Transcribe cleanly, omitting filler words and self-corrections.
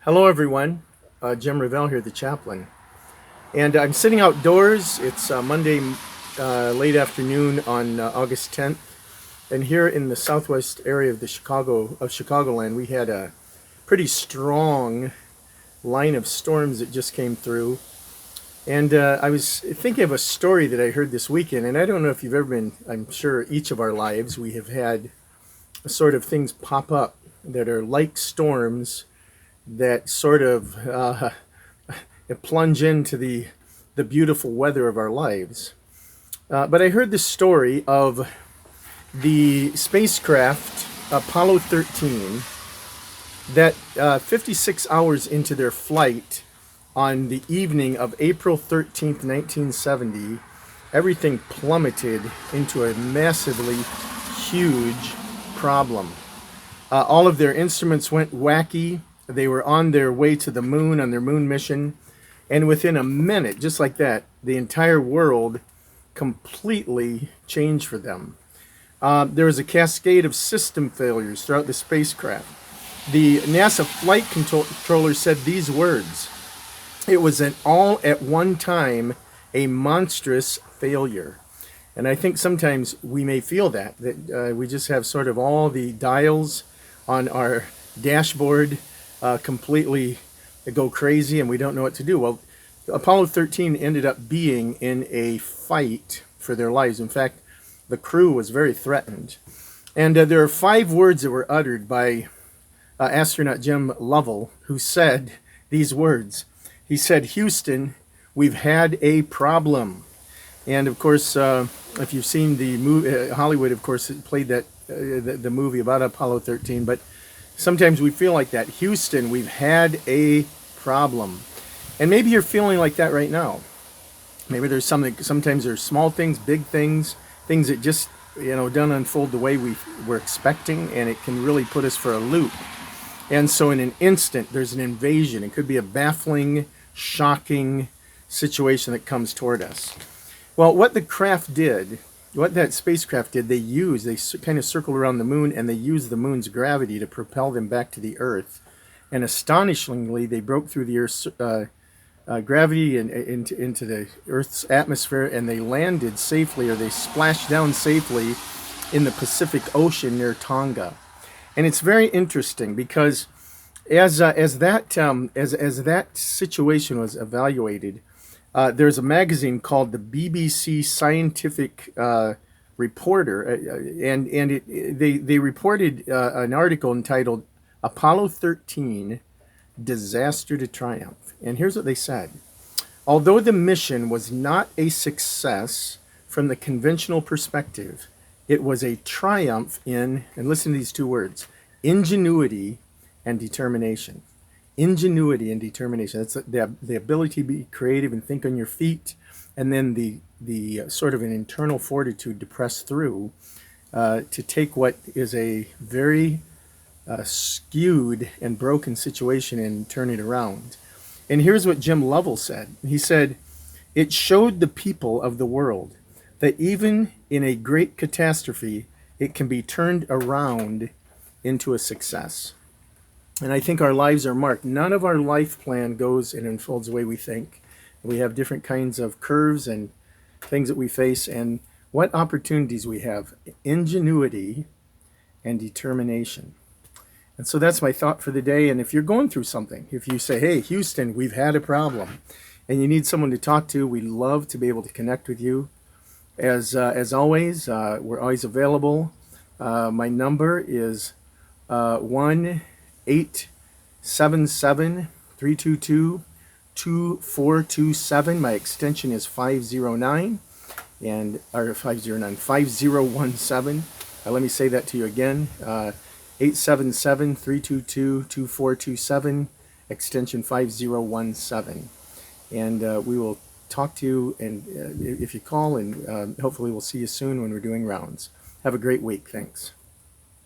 Hello, everyone. Jim Revell here, the chaplain. And I'm sitting outdoors. It's Monday late afternoon on August 10th. And here in the southwest area of Chicagoland, we had a pretty strong line of storms that just came through. And I was thinking of a story that I heard this weekend. And I don't know if you've ever been, I'm sure each of our lives, we have had sort of things pop up that are like storms that sort of plunge into the beautiful weather of our lives. But I heard the story of the spacecraft Apollo 13 that 56 hours into their flight on the evening of April 13th, 1970, everything plummeted into a massively huge problem. All of their instruments went wacky. They were on their way to the moon, on their moon mission. And within a minute, just like that, the entire world completely changed for them. There was a cascade of system failures throughout the spacecraft. The NASA flight controller said these words: "It was an all at one time a monstrous failure." And I think sometimes we may feel that we just have sort of all the dials on our dashboard completely go crazy and we don't know what to do. Well, Apollo 13 ended up being in a fight for their lives. In fact, the crew was very threatened. And there are 5 words that were uttered by astronaut Jim Lovell, who said these words. He said, "Houston, we've had a problem." And of course, if you've seen the movie, Hollywood, of course, played the movie about Apollo 13. But sometimes we feel like that. Houston, we've had a problem. And maybe you're feeling like that right now. Maybe there's something. Sometimes there's small things, big things, things that just don't unfold the way we were expecting, and it can really put us for a loop. And so, in an instant, there's an invasion. It could be a baffling, shocking situation that comes toward us. Well, what that spacecraft did, they kind of circled around the moon, and they used the moon's gravity to propel them back to the Earth. And astonishingly, they broke through the Earth's gravity and into the Earth's atmosphere, and they landed safely, or they splashed down safely in the Pacific Ocean near Tonga. And it's very interesting because as that situation was evaluated, there's a magazine called the BBC Scientific Reporter, they reported an article entitled "Apollo 13 Disaster to Triumph." And here's what they said: "Although the mission was not a success from the conventional perspective, it was a triumph in," and listen to these 2 words, "ingenuity and determination." Ingenuity and determination. That's the ability to be creative and think on your feet, and then the sort of an internal fortitude to press through, to take what is a very skewed and broken situation and turn it around. And here's what Jim Lovell said. He said, "It showed the people of the world that even in a great catastrophe, it can be turned around into a success." And I think our lives are marked. None of our life plan goes and unfolds the way we think. We have different kinds of curves and things that we face, and what opportunities we have: ingenuity and determination. And so that's my thought for the day. And if you're going through something, if you say, "Hey, Houston, we've had a problem," and you need someone to talk to, we'd love to be able to connect with you. As always, we're always available. My number is 1-877-322-2427. My extension is 509 and or 5017. Let me say that to you again. 877-322-2427, extension 5017. And we will talk to you, and if you call, and hopefully we'll see you soon when we're doing rounds. Have a great week. Thanks.